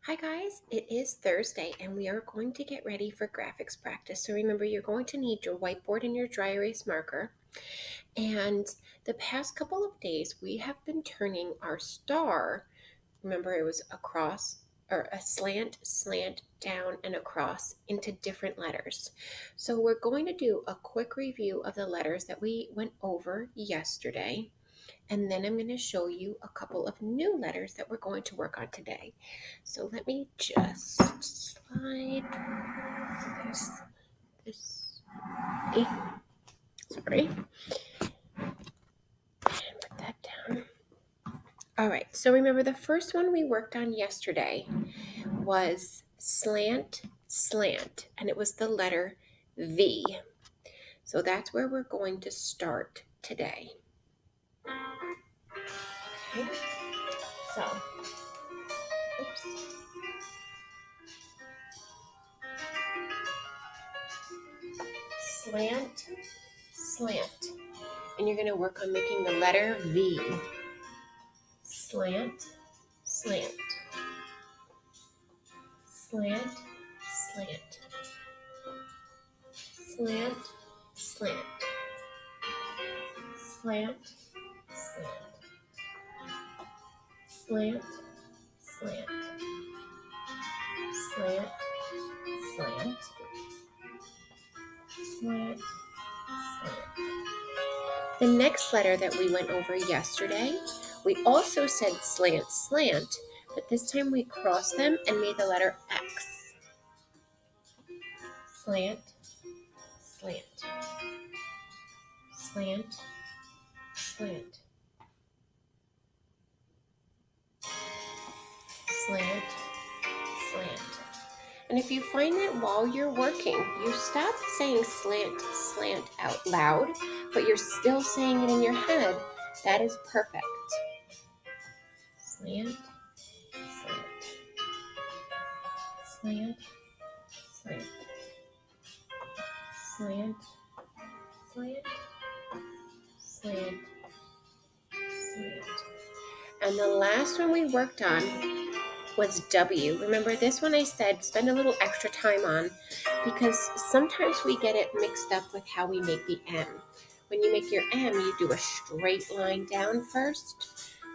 Hi guys, it is Thursday and we are going to get ready for graphics practice. So remember, you're going to need your whiteboard and your dry erase marker. And the past couple of days we have been turning our star, remember it was across or a slant, down and across into different letters. So we're going to do a quick review of the letters that we went over yesterday. And then I'm going to show you a couple of new letters that we're going to work on today. So let me just slide this, sorry, and put that down. All right, so remember the first one we worked on yesterday was slant, and it was the letter V. So that's where we're going to start today. Okay, so, oops. Slant, and you're going to work on making the letter V. Slant, slant, slant, slant, slant, slant, slant, slant, slant, slant, slant, slant, slant. The next letter that we went over yesterday, we also said slant, but this time we crossed them and made the letter X. Slant, slant, slant, slant, slant, slant. And if you find that while you're working, you stop saying slant out loud, but you're still saying it in your head, that is perfect. Slant, slant, slant, slant, slant, slant, slant. And the last one we worked on was W. Remember, this one I said spend a little extra time on because sometimes we get it mixed up with how we make the M. When you make your M, you do a straight line down first.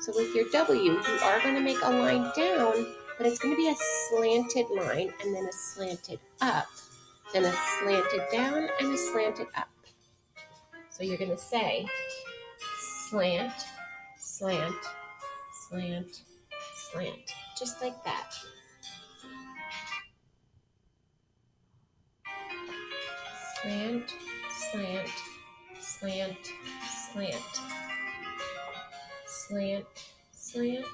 So with your W, you are going to make a line down, but it's going to be a slanted line and then a slanted up, then a slanted down and a slanted up. So you're going to say slant, slant, slant, slant, just like that. Slant, slant, slant, slant, slant, slant, slant,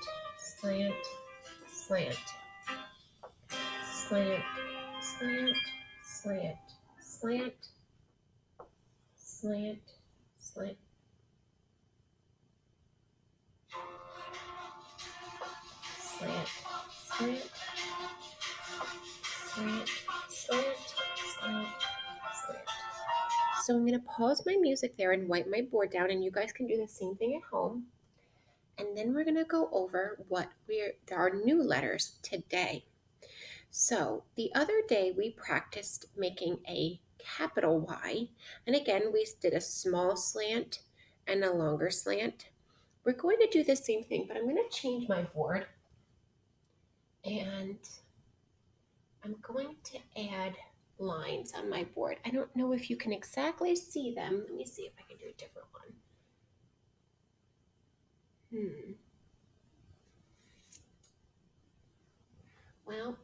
slant, slant, slant, slant, slant, slant, slant. Slant, slant, slant, slant, slant, slant. So I'm going to pause my music there and wipe my board down, and you guys can do the same thing at home. And then we're going to go over our new letters today. So the other day we practiced making a capital Y, and again we did a small slant and a longer slant. We're going to do the same thing, but I'm going to change my board and I'm going to add lines on my board. I don't know if you can exactly see them. Let me see if I can do a different one. Well,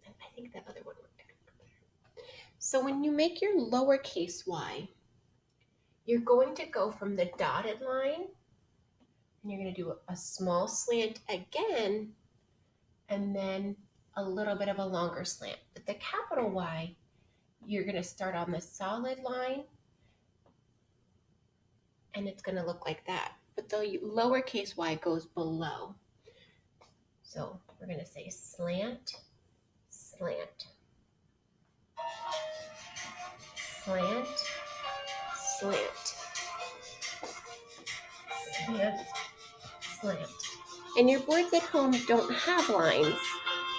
I think that other one worked out better. So when you make your lowercase y, you're going to go from the dotted line and you're going to do a small slant again and then a little bit of a longer slant. But the capital Y, you're going to start on the solid line and it's going to look like that. But the lowercase y goes below. So we're going to say slant, slant, slant, slant, slant, slant. And your boards at home don't have lines.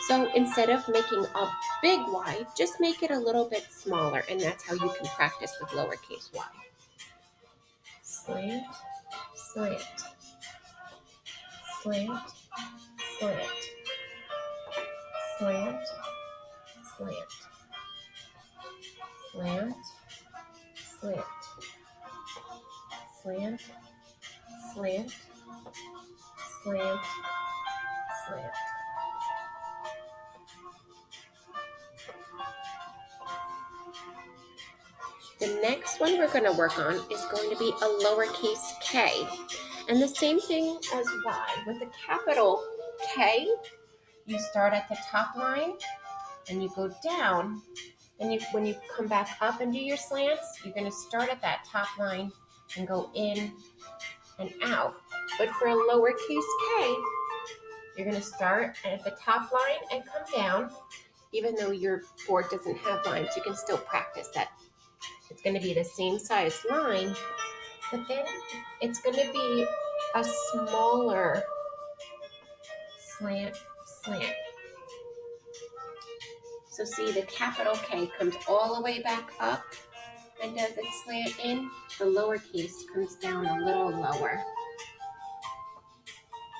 So instead of making a big Y, just make it a little bit smaller, and that's how you can practice with lowercase y. Slant, slant, slant, slant, slant, slant, slant, slant, slant, slant, slant, slant. The next one we're going to work on is going to be a lowercase k. And the same thing as y. With a capital K, you start at the top line and you go down. And when you come back up and do your slants, you're going to start at that top line and go in and out. But for a lowercase k, you're going to start at the top line and come down. Even though your board doesn't have lines, you can still practice that. It's going to be the same size line, but then it's going to be a smaller slant, slant. So see, the capital K comes all the way back up and does its slant in. The lowercase comes down a little lower.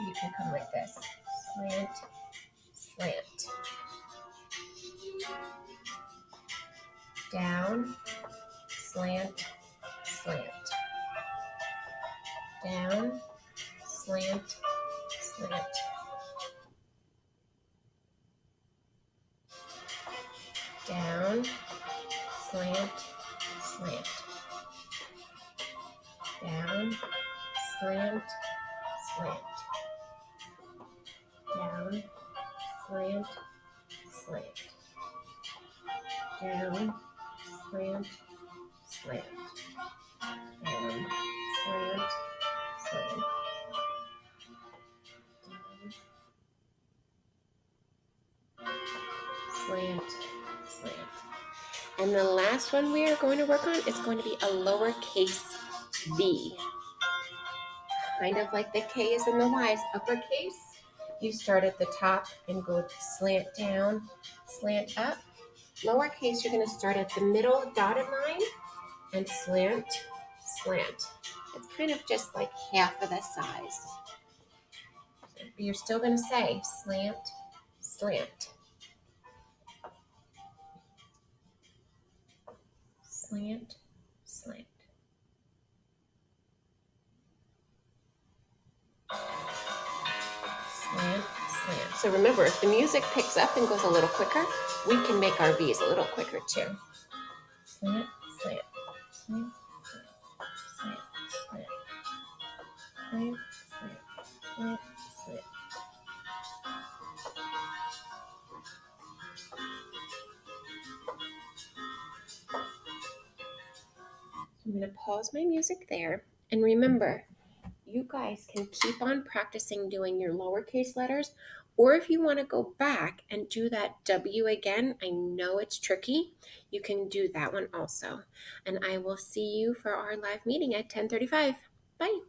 You can come like this. Slant, slant. Down, slant, slant. Down, slant, slant. Down, slant, slant. Down, slant, slant. Down, slant, slant. Down, slant, slant. Down, slant, slant. Down, slant, slant. And the last one we are going to work on is going to be a lowercase v. Kind of like the K's and the Y's. Uppercase, you start at the top and go slant down, slant up. Lowercase, you're going to start at the middle dotted line and slant, slant. It's kind of just like half of the size. You're still going to say slant, slant. Slant, slant. Slant, slant. So remember, if the music picks up and goes a little quicker, we can make our V's a little quicker too. Slant, slant, slant, slant, slant, slant, slant, slant, slant. I'm going to pause my music there. And remember, you guys can keep on practicing doing your lowercase letters, or if you want to go back and do that W again, I know it's tricky, you can do that one also. And I will see you for our live meeting at 10:35. Bye.